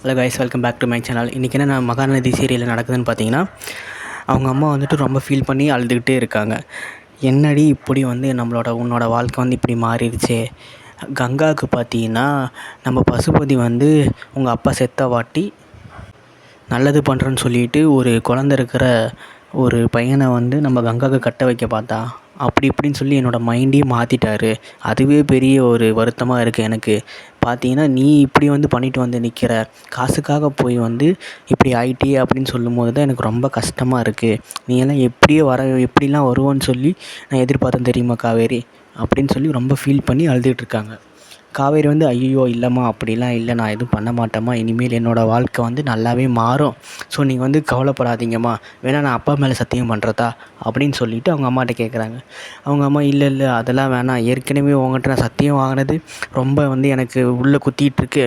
Hello guys, welcome back to my channel. இன்றைக்கி என்ன மகாநதி சீரியலில் நடக்குதுன்னு பார்த்தீங்கன்னா, அவங்க அம்மா வந்துட்டு ரொம்ப ஃபீல் பண்ணி அழுதுகிட்டே இருக்காங்க. என்னடி இப்படி வந்து உன்னோட வாழ்க்கை வந்து இப்படி மாறிடுச்சே. கங்காவுக்கு பார்த்தீங்கன்னா, நம்ம பசுபதி வந்து உங்கள் அப்பா செத்த வாட்டி நல்லது பண்ணுறேன்னு சொல்லிட்டு ஒரு குழந்த இருக்கிற ஒரு பையனை வந்து நம்ம கங்காவுக்கு கட்ட வைக்க பார்த்தா, அப்படி இப்படின்னு சொல்லி என்னோடய மைண்டையே மாற்றிட்டாரு. அதுவே பெரிய ஒரு வருத்தமாக இருக்குது எனக்கு. பார்த்தீங்கன்னா, நீ இப்படி வந்து பண்ணிட்டு வந்து நிற்கிற, காசுக்காக போய் வந்து இப்படி ஆயிட்டியே அப்படின்னு சொல்லும்போது தான் எனக்கு ரொம்ப கஷ்டமாக இருக்குது. நீ எல்லாம் எப்படிலாம் வருவோன்னு சொல்லி நான் எதிர்பார்த்தேன் தெரியுமா காவேரி, அப்படின்னு சொல்லி ரொம்ப ஃபீல் பண்ணி அழுதுகிட்ருக்காங்க. காவேரி வந்து ஐயோ இல்லைம்மா, அப்படிலாம் இல்லை, நான் எதுவும் பண்ண மாட்டேம்மா, இனிமேல் என்னோடய வாழ்க்கை வந்து நல்லாவே மாறும். ஸோ நீங்கள் வந்து கவலைப்படாதீங்கம்மா, வேணால் நான் அப்பா மேலே சத்தியம் பண்ணுறதா அப்படின்னு சொல்லிவிட்டு அவங்க அம்மாட்ட கேட்குறாங்க. அவங்க அம்மா இல்லை இல்லை அதெல்லாம் வேணாம், ஏற்கனவே உங்கள்கிட்ட நான் சத்தியம் வாங்கினது ரொம்ப வந்து எனக்கு உள்ளே குத்திகிட்ருக்கு.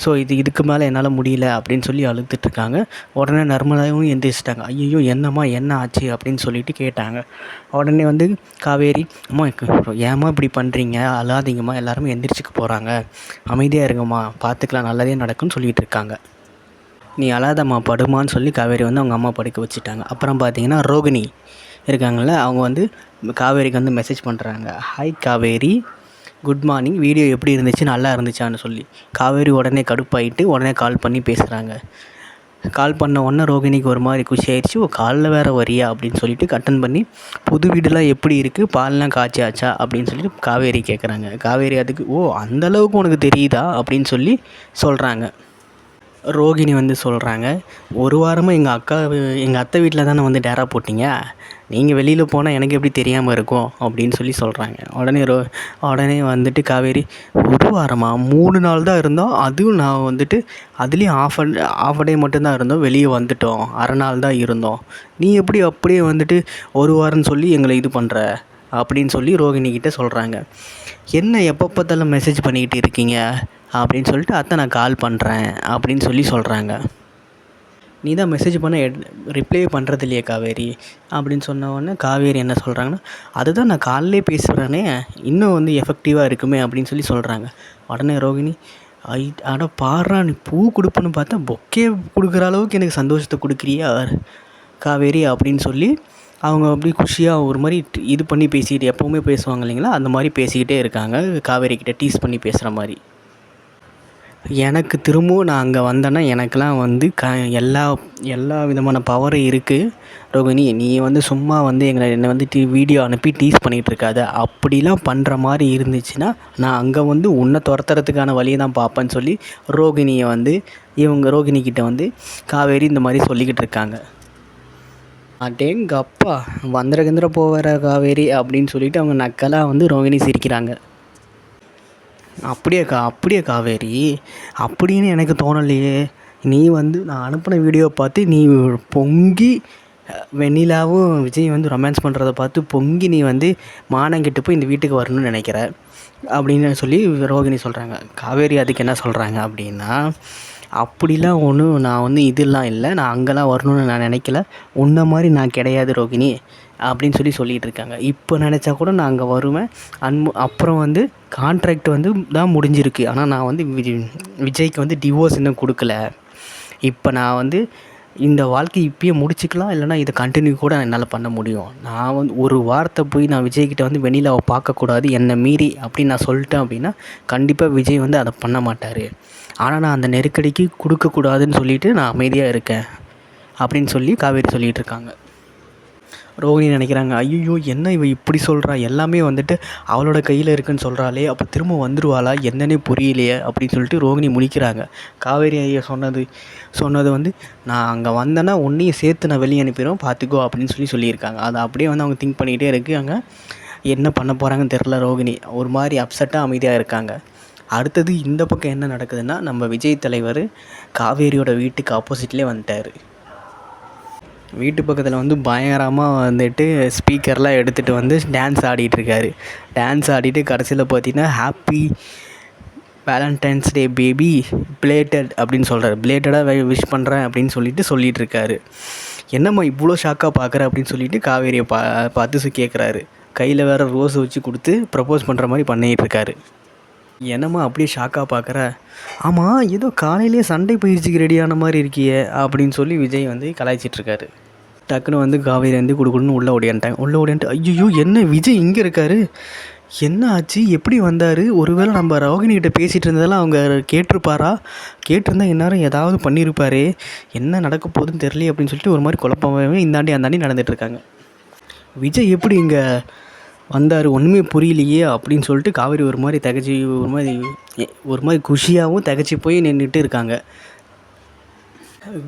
ஸோ இதுக்கு மேலே என்னால் முடியல அப்படின்னு சொல்லி அழுதுட்ருக்காங்க. உடனே நர்மதாவும் எந்திரிச்சிட்டாங்க. ஐயோ என்னம்மா என்ன ஆச்சு அப்படின்னு சொல்லிட்டு கேட்டாங்க. உடனே வந்து காவேரி, அம்மா ஏம்மா இப்படி பண்ணுறீங்க, அழாதீங்கம்மா, எல்லாருமே எந்திரிச்சுக்க போகிறாங்க, அமைதியாக இருங்கம்மா, பார்த்துக்கலாம், நல்லதே நடக்கும்னு சொல்லிகிட்டு இருக்காங்க. நீ அழாதம்மா, படுமான்னு சொல்லி காவேரி வந்து அவங்க அம்மா படுக்க வச்சுட்டாங்க. அப்புறம் பார்த்தீங்கன்னா ரோகிணி இருக்காங்கள்ல, அவங்க வந்து காவேரிக்கு வந்து மெசேஜ் பண்ணுறாங்க. Hi Kaveri, good morning, video எப்படி இருந்துச்சு, நல்லா இருந்துச்சான்னு சொல்லி. காவேரி உடனே கடுப்பாயிட்டு உடனே கால் பண்ணி பேசுகிறாங்க. கால் பண்ண உடனே ரோகிணிக்கு ஒரு மாதிரி குஷி ஆயிடுச்சு. ஓ காலில் வேறு வரியா அப்படின்னு சொல்லிட்டு கட்டன் பண்ணி, புது வீடெலாம் எப்படி இருக்குது, பால்லாம் காய்ச்சாச்சா அப்படின்னு சொல்லிட்டு காவேரி கேட்குறாங்க. காவேரி அதுக்கு ஓ அந்தளவுக்கு உனக்கு தெரியுதா அப்படின்னு சொல்லி சொல்கிறாங்க. ரோகிணி வந்து சொல்கிறாங்க, ஒரு வாரமாக எங்கள் அத்தை வீட்டில் தானே வந்து டேரா போட்டிங்க, நீங்கள் வெளியில் போனால் எனக்கு எப்படி தெரியாமல் இருக்கும் அப்படின்னு சொல்லி சொல்கிறாங்க. உடனே வந்துட்டு காவேரி, ஒரு வாரமா 3 நாள் தான் இருந்தோம், அதுவும் நான் வந்துட்டு அதுலேயும் ஆஃப் டே மட்டும்தான் இருந்தோம், வெளியே வந்துட்டோம், அரை நாள் தான் இருந்தோம், நீ எப்படி அப்படியே வந்துட்டு ஒரு வாரம்னு சொல்லி எங்களை இது பண்ணுற அப்படின்னு சொல்லி ரோகிணிக்கிட்ட சொல்கிறாங்க. என்ன எப்போ பார்த்தாலும் மெசேஜ் பண்ணிக்கிட்டு இருக்கீங்க அப்படின்னு சொல்லிட்டு, அத்தை நான் கால் பண்ணுறேன் அப்படின்னு சொல்லி சொல்கிறாங்க. நீ தான் மெசேஜ் பண்ண ரிப்ளை பண்ணுறது இல்லையே காவேரி அப்படின்னு சொன்ன உடனே காவேரி என்ன சொல்கிறாங்கன்னா, அதுதான் நான் காலையிலே பேசுகிறேனே, இன்னும் வந்து எஃபெக்டிவாக இருக்குமே அப்படின்னு சொல்லி சொல்கிறாங்க. உடனே ரோகிணி, அட பாடுறா, நீ பூ கொடுப்பேன்னு பார்த்தா பொக்கே கொடுக்குற அளவுக்கு எனக்கு சந்தோஷத்தை கொடுக்குறியா காவேரி அப்படின்னு சொல்லி அவங்க அப்படி குஷியாக ஒரு மாதிரி இது பண்ணி பேசிக்கிட்டு, எப்போவுமே பேசுவாங்க இல்லைங்களா, அந்த மாதிரி பேசிக்கிட்டே இருக்காங்க. காவேரிக்கிட்ட டீஸ் பண்ணி பேசுகிற மாதிரி. எனக்கு திரும்பவும் நான் அங்கே வந்தேன்னா எனக்கெலாம் வந்து எல்லா விதமான பவரும் இருக்குது. ரோகிணி, நீ வந்து சும்மா வந்து என்னை வந்து வீடியோ அனுப்பி டீஸ் பண்ணிகிட்ருக்காத. அப்படிலாம் பண்ணுற மாதிரி இருந்துச்சுன்னா நான் அங்கே வந்து உன்னை துரத்துறதுக்கான வழியை தான் பார்ப்பேன்னு சொல்லி ரோகிணிக்கிட்ட வந்து காவேரி இந்த மாதிரி சொல்லிக்கிட்டு இருக்காங்க. அடேங்கப்பா, வந்துர போகிற காவேரி அப்படின்னு சொல்லிட்டு அவங்க நக்கலாக வந்து ரோகிணி சிரிக்கிறாங்க. அப்படியே காவேரி, அப்படின்னு எனக்கு தோணலையே. நீ வந்து நான் அனுப்பின வீடியோவை பார்த்து நீ பொங்கி, வெண்ணிலாவும் விஜய் வந்து ரொமான்ஸ் பண்ணுறத பார்த்து பொங்கி நீ வந்து மானங்கிட்டு போய் இந்த வீட்டுக்கு வரணும்னு நினைக்கிற அப்படின்னு சொல்லி ரோகிணி சொல்கிறாங்க. காவேரி அதுக்கு என்ன சொல்கிறாங்க அப்படின்னா, அப்படிலாம் ஒன்றும் நான் வந்து இதெல்லாம் இல்லை, நான் அங்கெல்லாம் வரணும்னு நான் நினைக்கல, உன்னை மாதிரி நான் கிடையாது ரோகிணி அப்படின்னு சொல்லிகிட்டு இருக்காங்க. இப்போ நினச்சா கூட நான் அங்கே வருவேன். அப்புறம் வந்து கான்ட்ராக்ட் வந்து தான் முடிஞ்சிருக்கு, ஆனால் நான் வந்து விஜய்க்கு வந்து டிவோர்ஸ் இன்னும் கொடுக்கல. இப்போ நான் வந்து இந்த வாழ்க்கையை இப்பயே முடிச்சுக்கலாம், இல்லைனா இதை கண்டினியூ கூட என்னால் பண்ண முடியும். நான் வந்து ஒரு வார்த்தை போய் நான் விஜய்கிட்ட வந்து வெண்ணிலாவை பார்க்கக்கூடாது என்னை மீறி அப்படின்னு நான் சொல்லிட்டேன் அப்படின்னா கண்டிப்பாக விஜய் வந்து அதை பண்ண மாட்டார். ஆனால் நான் அந்த நெருக்கடிக்கு கொடுக்கக்கூடாதுன்னு சொல்லிவிட்டு நான் அமைதியாக இருக்கேன் அப்படின்னு சொல்லி காவேரி சொல்லிகிட்டு இருக்காங்க. ரோகிணி நினைக்கிறாங்க, ஐயோ என்ன இவ இப்படி சொல்கிறா, எல்லாமே வந்துட்டு அவளோட கையில் இருக்குன்னு சொல்கிறாளே, அப்போ திரும்ப வந்துடுவாளா என்னன்னே புரியலையே அப்படின்னு சொல்லிட்டு ரோகிணி முழிக்கிறாங்க. காவேரி ஐயா சொன்னது வந்து, நான் அங்கே வந்தேன்னா உன்னையும் சேர்த்து நான் வெளியே அனுப்பிடுவேன் பார்த்துக்கோ அப்படின்னு சொல்லியிருக்காங்க. அதை அப்படியே வந்து அவங்க திங்க் பண்ணிக்கிட்டே இருக்காங்க. என்ன பண்ண போகிறாங்கன்னு தெரில. ரோகிணி ஒரு மாதிரி அப்செட்டாக அமைதியாக இருக்காங்க. அடுத்தது இந்த பக்கம் என்ன நடக்குதுன்னா, நம்ம விஜய் தலைவர் காவேரியோட வீட்டுக்கு ஆப்போசிட்லேயே வந்துட்டார். வீட்டு பக்கத்தில் வந்து பயங்கரமாக வந்துட்டு ஸ்பீக்கர்லாம் எடுத்துகிட்டு வந்து டான்ஸ் ஆடிட்டுருக்காரு. டான்ஸ் ஆடிட்டு கடைசியில் பார்த்தீங்கன்னா, ஹாப்பி வேலண்டைன்ஸ் டே பேபி பிளேட்டட் அப்படின்னு சொல்கிறார். பிளேட்டடாக விஷ் பண்ணுறேன் அப்படின்னு சொல்லிட்டு இருக்காரு. என்னம்மா இவ்வளோ ஷாக்காக பார்க்குற அப்படின்னு சொல்லிட்டு காவேரியை பார்த்து கேட்குறாரு. கையில் வேறு ரோஸ் வச்சு கொடுத்து ப்ரப்போஸ் பண்ணுற மாதிரி பண்ணிகிட்ருக்காரு. என்னம்மா அப்படியே ஷாக்காக பார்க்குற? ஆமாம், ஏதோ காலையிலேயே சண்டை பயிற்சிக்கு ரெடியான மாதிரி இருக்கியே அப்படின்னு சொல்லி விஜய் வந்து கலாய்ச்சிட்ருக்காரு. டக்குன்னு வந்து காவேரி வந்து குடுக்குடுன்னு உள்ளே ஓடியான்ட்டாங்க. உள்ளே ஓடியான்ட்டு ஐயோ என்ன விஜய் இங்கே இருக்காரு, என்ன ஆச்சு, எப்படி வந்தார், ஒருவேளை நம்ம ரோகிணிகிட்ட பேசிகிட்டு இருந்ததெல்லாம் அவங்க கேட்டிருப்பாரா, கேட்டிருந்தா இந்நேரம் ஏதாவது பண்ணியிருப்பாரே, என்ன நடக்க போகுதுன்னு தெரியல அப்படின்னு சொல்லிட்டு ஒரு மாதிரி குழப்பமாகவே இந்தாண்டி அந்தாண்டி நடந்துகிட்ருக்காங்க. விஜய் எப்படி இங்கே வந்தார் ஒன்றுமே புரியலையே அப்படின்னு சொல்லிட்டு காவேரி ஒரு மாதிரி திகச்சு ஒரு மாதிரி குஷியாகவும் திகச்சு போய் நின்றுட்டு இருக்காங்க.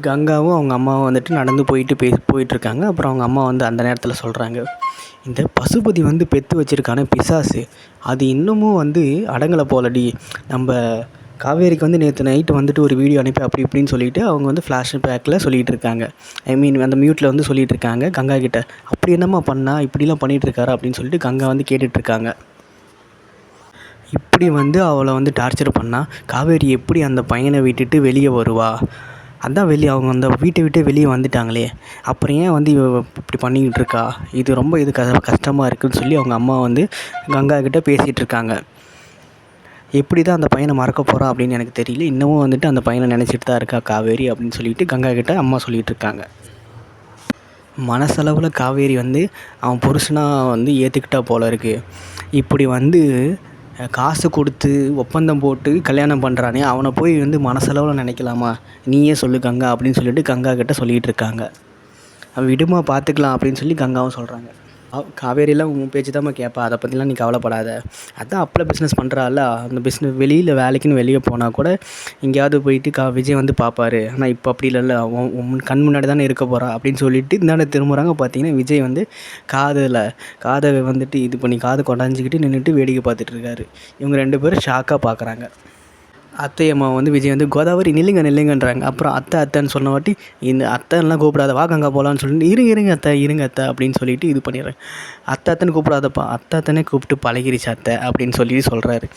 கங்காவும் அவங்க அம்மாவும் வந்துட்டு நடந்து போயிட்டுருக்காங்க. அப்புறம் அவங்க அம்மா வந்து அந்த நேரத்தில் சொல்கிறாங்க, இந்த பசுபதி வந்து பெற்று வச்சுருக்கான பிசாசு அது இன்னமும் வந்து அடங்கலை போலடி. நம்ம காவேரிக்கு வந்து நேற்று நைட்டு வந்துட்டு ஒரு வீடியோ அனுப்பி அப்படி இப்படின்னு சொல்லிவிட்டு அவங்க வந்து ஃப்ளாஷ் பேக்கில் சொல்லிகிட்டு இருக்காங்க. ஐ மீன் அந்த மியூட்டில் வந்து சொல்லிகிட்டு இருக்காங்க கங்கா கிட்டே. அப்படி என்னம்மா பண்ணா, இப்படிலாம் பண்ணிகிட்ருக்காரு அப்படின்னு சொல்லிட்டு கங்கா வந்து கேட்டுட்ருக்காங்க. இப்படி வந்து அவளை வந்து டார்ச்சர் பண்ணால் காவேரி எப்படி அந்த பையனை விட்டுட்டு வெளியே வருவா? அதான் அவங்க அந்த வீட்டை விட்டே வெளியே வந்துட்டாங்களே, அப்புறம் ஏன் வந்து இப்படி பண்ணிக்கிட்டு இருக்கா? இது ரொம்ப கஷ்டமாக இருக்குதுன்னு சொல்லி அவங்க அம்மா வந்து கங்கா கிட்டே பேசிகிட்டு இருக்காங்க. எப்படி தான் அந்த பையனை மறக்க போகிறா அப்படின்னு எனக்கு தெரியல. இன்னமும் வந்துட்டு அந்த பையனை நினச்சிட்டு தான் இருக்கா காவேரி அப்படின்னு சொல்லிட்டு கங்கா கிட்டே அம்மா சொல்லிகிட்டு இருக்காங்க. மனசளவில் காவேரி வந்து அவன் புருஷனாக வந்து ஏற்றுக்கிட்டா போல இருக்குது. இப்படி வந்து காசு கொடுத்து ஒப்பந்தம் போட்டு கல்யாணம் பண்ணுறானே, அவனை போய் வந்து மனசளவில் நினைக்கலாமா? நீயே சொல்லு கங்கா அப்படின்னு சொல்லிட்டு கங்கா கிட்டே சொல்லிகிட்டு இருக்காங்க. விடுமா பார்த்துக்கலாம் அப்படின்னு சொல்லி கங்காவும் சொல்கிறாங்க. காவேரிலாம் உன் பேச்சு தான்மா கேட்பா, அதை பற்றிலாம் நீ கவலைப்படாத. அதான் அப்பள பிஸ்னஸ் பண்ணுறாள், அந்த வெளியில் வேலைக்குன்னு வெளியே போனால் கூட எங்கேயாவது போயிட்டு விஜய் வந்து பார்ப்பாரு. ஆனால் இப்போ அப்படி இல்லைல்ல, கண் முன்னாடி தானே இருக்க போகிறா அப்படின்னு சொல்லிட்டு இந்தாண்ட திரும்புகிறாங்க. பார்த்தீங்கன்னா விஜய் வந்து காதை வந்துட்டு இது பண்ணி காதை கொண்டாஞ்சிக்கிட்டு நின்றுட்டு வேடிக்கை பார்த்துட்ருக்காரு. இவங்க 2 பேரும் ஷாக்காக பார்க்குறாங்க. அத்தை அம்மா வந்து விஜய் வந்து கோதாவரி நில்லுங்கன்றாங்க. அப்புறம் அத்தைன்னு சொன்ன வாட்டி இந்த அத்தைலாம் கூப்பிடாத, வா கங்கா போகலான்னு சொல்லிட்டு இருங்க அத்தை அப்படின்னு சொல்லிட்டு இது பண்ணிடுறேன். அத்தைன்னு கூப்பிடாதப்பா, அத்தைனே கூப்பிட்டு பழகிருச்சு அத்தை அப்படின்னு சொல்லிட்டு சொல்கிறாரு.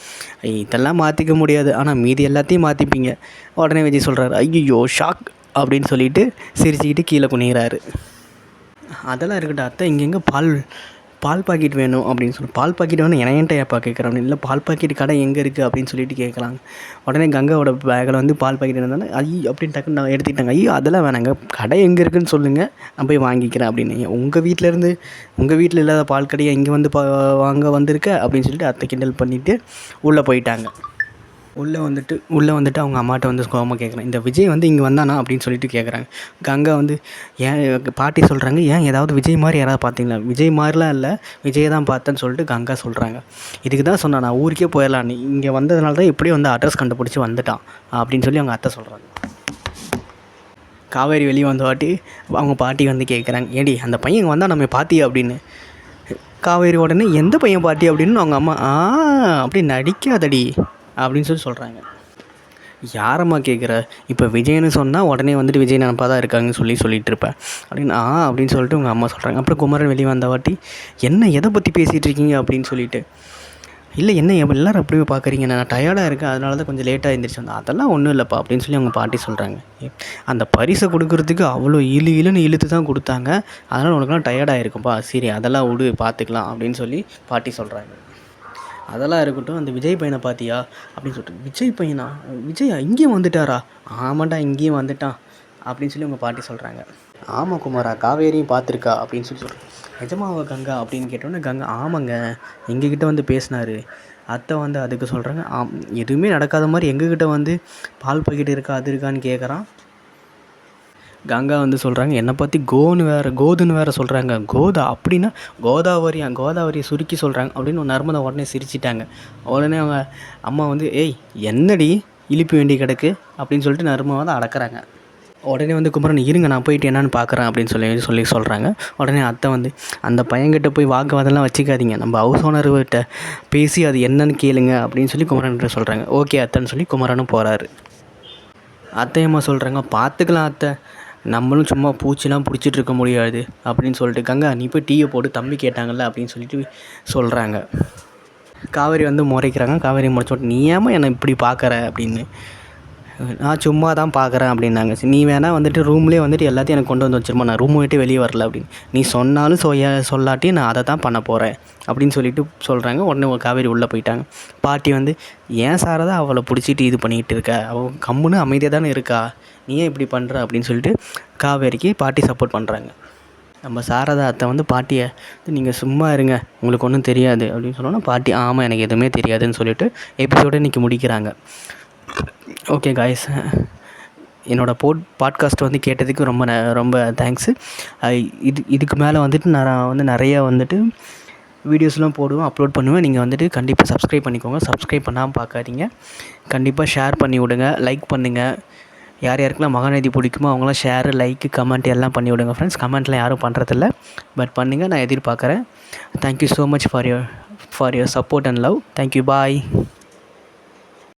இதெல்லாம் மாற்றிக்க முடியாது, ஆனால் மீதி எல்லாத்தையும் மாற்றிப்பீங்க. உடனே விஜய் சொல்கிறாரு, ஐயோ ஷாக் அப்படின்னு சொல்லிட்டு சிரிச்சுக்கிட்டு கீழே குனிகிறாரு. அதெல்லாம் இருக்கட்டும் அத்தை, இங்கெங்கே பால் பாக்கெட் வேணும் அப்படின்னு சொல்லி, பால் பாக்கெட் வேணும் என்கிட்ட ஏப்பா கேட்குறான், இல்லை பால் பாக்கெட் கடை எங்கே இருக்குது அப்படின்னு சொல்லிட்டு கேட்குறாங்க. உடனே கங்காவோட பேக்கில் வந்து பால் பாக்கெட் இருந்தாலும் ஐயோ அப்படின்னு டக்குன்னு நான் எடுத்துக்கிட்டாங்க. ஐயோ அதெல்லாம் வேணாங்க, கடை எங்கே இருக்குதுன்னு சொல்லுங்கள், நான் போய் வாங்கிக்கிறேன் அப்படின்னு. உங்கள் வீட்டில் இல்லாத பால் கடையை இங்கே வந்து வாங்க வந்திருக்க அப்படின்னு சொல்லிட்டு அத்தை கிண்டல் பண்ணிவிட்டு உள்ளே போயிட்டாங்க. உள்ளே வந்துட்டு அவங்க அம்மாட்ட வந்து கோவமாக கேட்குறேன், இந்த விஜய் வந்து இங்கே வந்தானா அப்படின்னு சொல்லிட்டு கேட்குறாங்க. கங்கா வந்து ஏன் பாட்டி சொல்கிறாங்க, ஏன் ஏதாவது விஜய் மாதிரி யாராவது பார்த்தீங்களா? விஜய் மாதிரிலாம் இல்லை, விஜயை தான் பார்த்தேன்னு சொல்லிட்டு கங்கா சொல்கிறாங்க. இதுக்கு தான் சொன்னேன் நான் ஊருக்கே போயிடலாம், நீ இங்கே வந்ததுனால தான் எப்படியும் வந்து அட்ரஸ் கண்டுபிடிச்சி வந்துட்டான் அப்படின்னு சொல்லி அவங்க அத்தை சொல்கிறாங்க. காவேரி வெளியே வந்த வாட்டி அவங்க பாட்டி வந்து கேட்குறாங்க, ஏடி அந்த பையன் வந்தால் நம்ம பாட்டி அப்படின்னு. காவேரி உடனே எந்த பையன் பாட்டி அப்படின்னு அவங்க அம்மா அப்படி நடிக்காதடி அப்படின்னு சொல்கிறாங்க. யாரம்மா கேட்குற? இப்போ விஜய்னு சொன்னால் உடனே வந்துட்டு விஜய் நினப்பாக தான் இருக்காங்கன்னு சொல்லிட்டு இருப்பேன் அப்படின்னு அப்படின்னு சொல்லிட்டு உங்கள் அம்மா சொல்கிறாங்க. அப்புறம் குமரன் வெளியே வந்த வாட்டி என்ன எதை பற்றி பேசிகிட்டு இருக்கீங்க அப்படின்னு சொல்லிட்டு, இல்லை என்ன எல்லோரும் அப்படியே பார்க்குறீங்க, நான் டயர்டாக இருக்கேன் அதனால தான் கொஞ்சம் லேட்டாக எழுந்திரிச்சு வந்தேன். அதெல்லாம் ஒன்றும் இல்லைப்பா அப்படின்னு சொல்லி அவங்க பாட்டி சொல்கிறாங்க. அந்த பரிசை கொடுக்குறதுக்கு அவ்வளோ இழுத்து தான் கொடுத்தாங்க, அதனால் உனக்குலாம் டயர்டாக இருக்கும்ப்பா, சரி அதெல்லாம் விடு பார்த்துக்கலாம் அப்படின்னு சொல்லி பாட்டி சொல்கிறாங்க. அதெல்லாம் இருக்கட்டும், அந்த விஜய் பையனை பார்த்தியா அப்படின்னு சொல்லிட்டு, விஜய் பையனா, விஜயா இங்கேயும் வந்துட்டாரா? ஆமாண்டா இங்கேயும் வந்துட்டான் அப்படின்னு சொல்லி உங்கள் பாட்டி சொல்கிறாங்க. ஆமாம் குமாரா, காவேரியும் பார்த்துருக்கா அப்படின்னு சொல்கிறேன். நிஜமாவா கங்கா அப்படின்னு கேட்டோன்னே கங்கா ஆமாங்க எங்ககிட்ட வந்து பேசினார். அத்தை வந்து அதுக்கு சொல்கிறாங்க, எதுவுமே நடக்காத மாதிரி எங்ககிட்ட வந்து பால் பாக்கெட் இருக்கா அது இருக்கான்னு கேட்குறான். கங்கா வந்து சொல்கிறாங்க, என்னை பற்றி கோதுன்னு வேறு சொல்கிறாங்க. கோதா அப்படின்னா கோதாவரியை சுருக்கி சொல்கிறாங்க அப்படின்னு நர்மதா உடனே சிரிச்சிட்டாங்க. உடனே அவங்க அம்மா வந்து ஏய் என்னடி இழிப்பு வேண்டி கிடக்கு அப்படின்னு சொல்லிட்டு நர்மதா தான் அடக்கிறாங்க. உடனே வந்து குமரன் இருங்க நான் போயிட்டு என்னன்னு பார்க்குறேன் அப்படின்னு சொல்கிறாங்க. உடனே அத்தை வந்து அந்த பையன்கிட்ட போய் வாக்குவாதம்லாம் வச்சுக்காதீங்க, நம்ம ஹவுஸ் ஓனர்கிட்ட பேசி அது என்னன்னு கேளுங்க அப்படின்னு சொல்லி குமரன்கிட்ட சொல்கிறாங்க. ஓகே அத்தைன்னு சொல்லி குமரனும் போகிறாரு. அத்தையம்மா சொல்கிறாங்க, பார்த்துக்கலாம் அத்தை, நம்மளும் சும்மா பூச்சிலாம் பிடிச்சிட்டு இருக்க முடியாது அப்படின்னு சொல்லிட்டு, கங்கா நீ போய் டீயை போட்டு தம்பி கேட்டாங்கல்ல அப்படின்னு சொல்லிட்டு சொல்கிறாங்க. காவேரி வந்து முறைக்கிறாங்க. காவேரி முறைச்சோட்டு நீ ஏமா என்னை இப்படி பார்க்குற அப்படின்னு. நான் சும்மா தான் பார்க்குறேன் அப்படின்னாங்க. நீ வேணால் வந்துட்டு ரூம்லேயே வந்துட்டு எல்லாத்தையும் எனக்கு கொண்டு வந்து வச்சுருமா, நான் ரூமை விட்டு வெளியே வரல அப்படின்னு. நீ சொன்னாலும் சொல்லாட்டி நான் அதை தான் பண்ண போகிறேன் அப்படின்னு சொல்லிட்டு சொல்கிறாங்க. உடனே காவேரி உள்ளே போயிட்டாங்க. பாட்டி வந்து, ஏன் சாரதா அவளை பிடிச்சிட்டு இது பண்ணிக்கிட்டு இருக்க, அவள் கம்முன்னு அமைதியாக தானே இருக்கா, நீ ஏன் இப்படி பண்ணுற அப்படின்னு சொல்லிட்டு காவேரிக்கு பாட்டி சப்போர்ட் பண்ணுறாங்க. நம்ம சாரதா அத்தை வந்து பாட்டியை, நீங்கள் சும்மா இருங்க, உங்களுக்கு ஒன்றும் தெரியாது அப்படின்னு சொன்னோன்னா பாட்டி, ஆமாம் எனக்கு எதுவுமே தெரியாதுன்னு சொல்லிட்டு எபிசோடை இன்றைக்கி முடிக்கிறாங்க. ஓகே காய்ஸ், என்னோடய பாட்காஸ்ட் வந்து கேட்டதுக்கு ரொம்ப தேங்க்ஸு. இதுக்கு மேலே வந்துட்டு நான் வந்து நிறையா வந்துட்டு வீடியோஸ்லாம் போடுவேன், அப்லோட் பண்ணுவேன். நீங்கள் வந்துட்டு கண்டிப்பாக சப்ஸ்கிரைப் பண்ணிக்கோங்க. சப்ஸ்கிரைப் பண்ணாமல் பார்க்காதீங்க. கண்டிப்பாக ஷேர் பண்ணி விடுங்க, லைக் பண்ணுங்கள். யார் யாருக்கெல்லாம் மகாநதி பிடிக்குமோ அவங்களாம் ஷேரு, லைக்கு, கமெண்ட் எல்லாம் பண்ணி விடுங்க ஃப்ரெண்ட்ஸ். கமெண்ட்லாம் யாரும் பண்ணுறதில்ல, பட் பண்ணுங்கள், நான் எதிர்பார்க்குறேன். Thank you so much for your support and love. Thank you, bye.